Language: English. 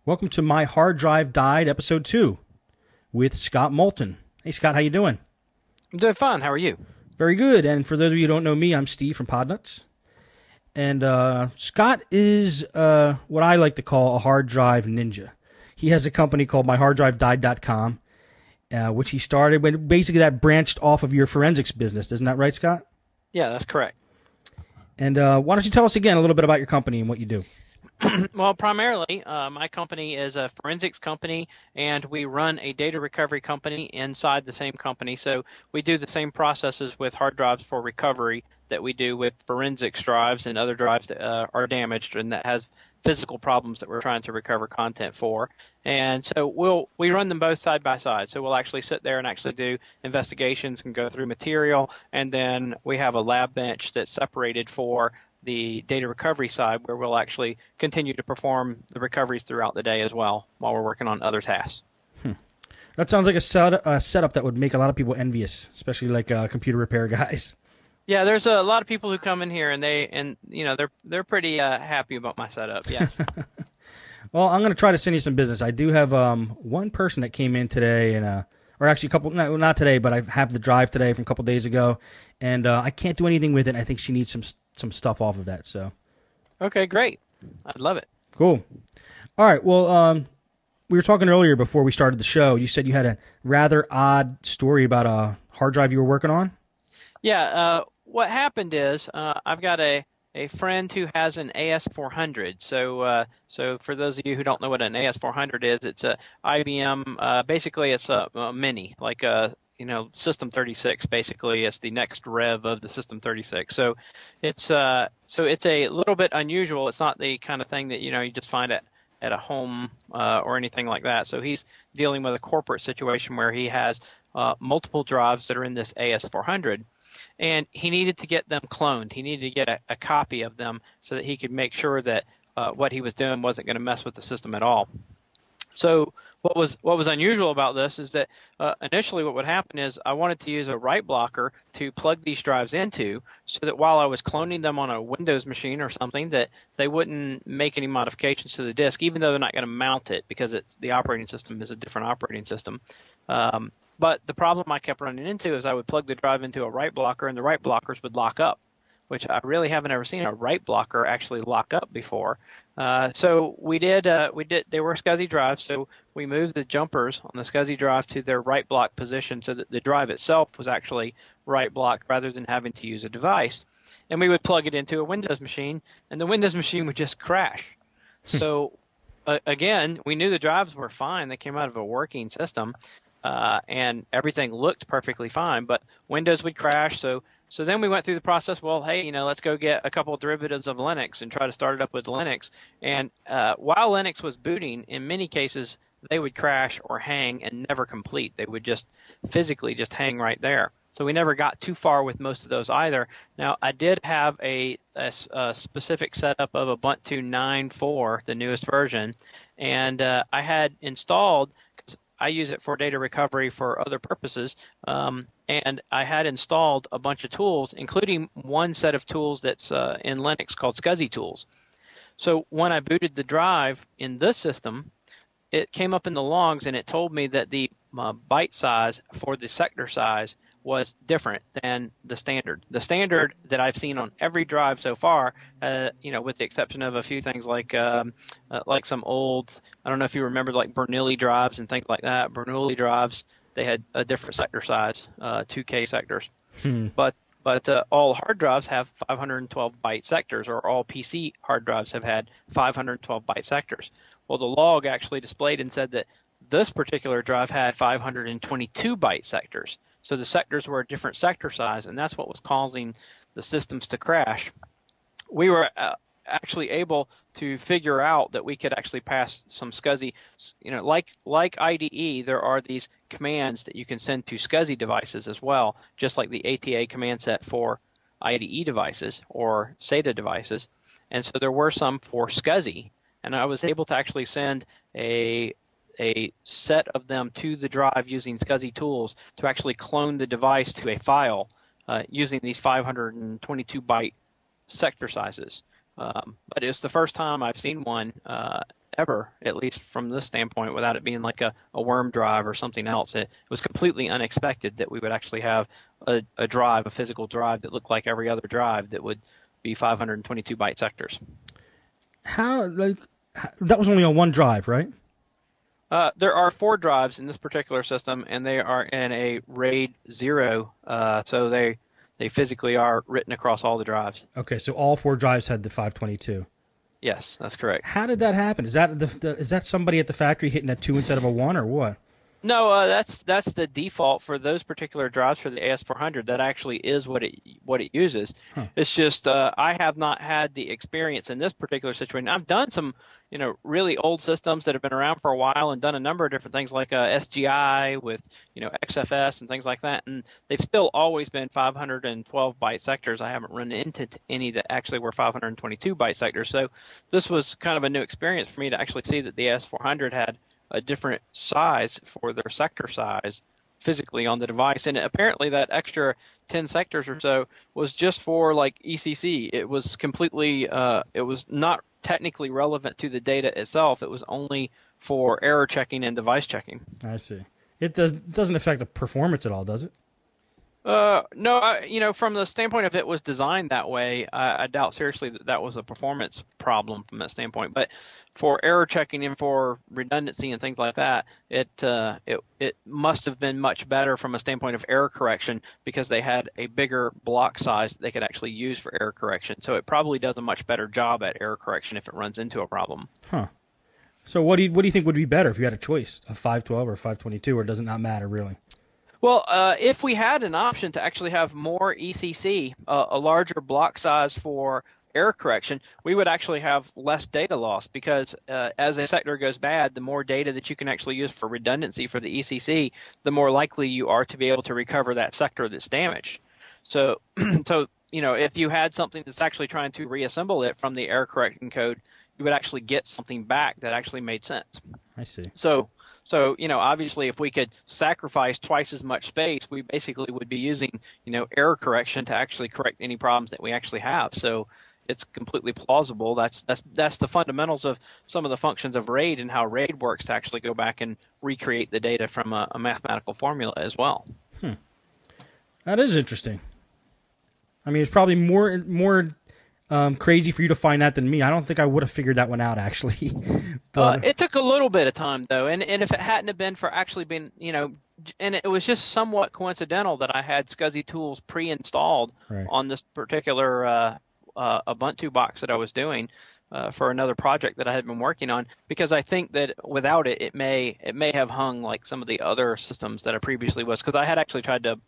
Welcome to My Hard Drive Died, Episode 2, with Scott Moulton. Hey, Scott, how you doing? I'm doing fine. How are you? Very good. And for those of you who don't know me, I'm Steve from Podnutz. And Scott is what I like to call a hard drive ninja. He has a company called MyHardDriveDied.com, which he started when basically that branched off of your forensics business. Isn't that right, Scott? Yeah, that's correct. And why don't you tell us again a little bit about your company and what you do? Well, primarily, my company is a forensics company, and we run a data recovery company inside the same company. So we do the same processes with hard drives for recovery that we do with forensics drives and other drives that are damaged and that has physical problems that we're trying to recover content for. And so we run them both side by side. So we'll actually sit there and actually do investigations and go through material, and then we have a lab bench that's separated for the data recovery side, where we'll actually continue to perform the recoveries throughout the day as well while we're working on other tasks. That sounds like a setup that would make a lot of people envious, especially like computer repair guys. Yeah, there's a lot of people who come in here and they're pretty happy about my setup. Yes. Well, I'm going to try to send you some business. I do have one person that came in today, and or actually a couple, not today, but I have the drive today from a couple days ago, and I can't do anything with it. I think she needs some stuff off of that. So. Okay, great. I'd love it. Cool. All right. Well, we were talking earlier before we started the show. You said you had a rather odd story about a hard drive you were working on. Yeah. What happened is I've got a friend who has an AS400. So for those of you who don't know what an AS400 is, it's a IBM. Basically, it's a mini, like a System 36. Basically, it's the next rev of the System 36. So it's a little bit unusual. It's not the kind of thing that you just find at a home or anything like that. So he's dealing with a corporate situation where he has multiple drives that are in this AS400. And he needed to get them cloned. He needed to get a copy of them so that he could make sure that what he was doing wasn't going to mess with the system at all. So what was unusual about this is that initially what would happen is I wanted to use a write blocker to plug these drives into so that while I was cloning them on a Windows machine or something, that they wouldn't make any modifications to the disk, even though they're not going to mount it because the operating system is a different operating system. But the problem I kept running into is I would plug the drive into a write blocker, and the write blockers would lock up, which I really haven't ever seen a write blocker actually lock up before. So we did. They were SCSI drives, so we moved the jumpers on the SCSI drive to their write block position so that the drive itself was actually write blocked rather than having to use a device. And we would plug it into a Windows machine, and the Windows machine would just crash. So again, we knew the drives were fine. They came out of a working system. And everything looked perfectly fine, but Windows would crash. So then we went through the process. Well, hey, let's go get a couple of derivatives of Linux and try to start it up with Linux. And while Linux was booting, in many cases, they would crash or hang and never complete. They would just physically just hang right there. So we never got too far with most of those either. Now, I did have a specific setup of Ubuntu 9.4, the newest version, and I had installed. I use it for data recovery for other purposes, and I had installed a bunch of tools, including one set of tools that's in Linux called SCSI tools. So when I booted the drive in this system, it came up in the logs, and it told me that the byte size for the sector size was different than the standard. The standard that I've seen on every drive so far, with the exception of a few things like some old, I don't know if you remember, like Bernoulli drives and things like that. Bernoulli drives, they had a different sector size, 2K sectors. But all hard drives have 512 byte sectors, or all PC hard drives have had 512 byte sectors. Well, the log actually displayed and said that this particular drive had 522 byte sectors. So the sectors were a different sector size, and that's what was causing the systems to crash. We were actually able to figure out that we could actually pass some SCSI, like IDE, there are these commands that you can send to SCSI devices as well, just like the ATA command set for IDE devices or SATA devices. And so there were some for SCSI, and I was able to actually send a set of them to the drive using SCSI tools to actually clone the device to a file using these 522 byte sector sizes. But it's the first time I've seen one ever, at least from this standpoint, without it being like a worm drive or something else. It was completely unexpected that we would actually have a drive, a physical drive that looked like every other drive that would be 522 byte sectors. That was only on one drive, right? There are 4 drives in this particular system, and they are in a RAID 0, so they physically are written across all the drives. Okay, so all 4 drives had the 522. Yes, that's correct. How did that happen? Is that somebody at the factory hitting a 2 instead of a 1, or what? No, that's the default for those particular drives for the AS400. That actually is what it uses. Huh. It's just I have not had the experience in this particular situation. I've done some really old systems that have been around for a while and done a number of different things like SGI with XFS and things like that, and they've still always been 512 byte sectors. I haven't run into any that actually were 522 byte sectors. So this was kind of a new experience for me to actually see that the AS400 had a different size for their sector size physically on the device. And apparently that extra 10 sectors or so was just for like ECC. It was completely, it was not technically relevant to the data itself. It was only for error checking and device checking. I see. It doesn't affect the performance at all, does it? No, from the standpoint of it was designed that way, I doubt seriously that was a performance problem from that standpoint. But for error checking and for redundancy and things like that, it must have been much better from a standpoint of error correction because they had a bigger block size that they could actually use for error correction. So it probably does a much better job at error correction if it runs into a problem. Huh. So what do you think would be better if you had a choice, a 512 or 522, or does it not matter really? Well, if we had an option to actually have more ECC, a larger block size for error correction, we would actually have less data loss because as a sector goes bad, the more data that you can actually use for redundancy for the ECC, the more likely you are to be able to recover that sector that's damaged. So, if you had something that's actually trying to reassemble it from the error correction code, you would actually get something back that actually made sense. I see. So, obviously, if we could sacrifice twice as much space, we basically would be using, error correction to actually correct any problems that we actually have. So it's completely plausible. That's the fundamentals of some of the functions of RAID and how RAID works to actually go back and recreate the data from a mathematical formula as well. That is interesting. I mean, it's probably more crazy for you to find that than me. I don't think I would have figured that one out, actually. But it took a little bit of time, though, and if it hadn't have been for actually being, and it was just somewhat coincidental that I had SCSI tools pre-installed on this particular Ubuntu box that I was doing for another project that I had been working on, because I think that without it, it may have hung like some of the other systems that I previously was, because I had actually tried to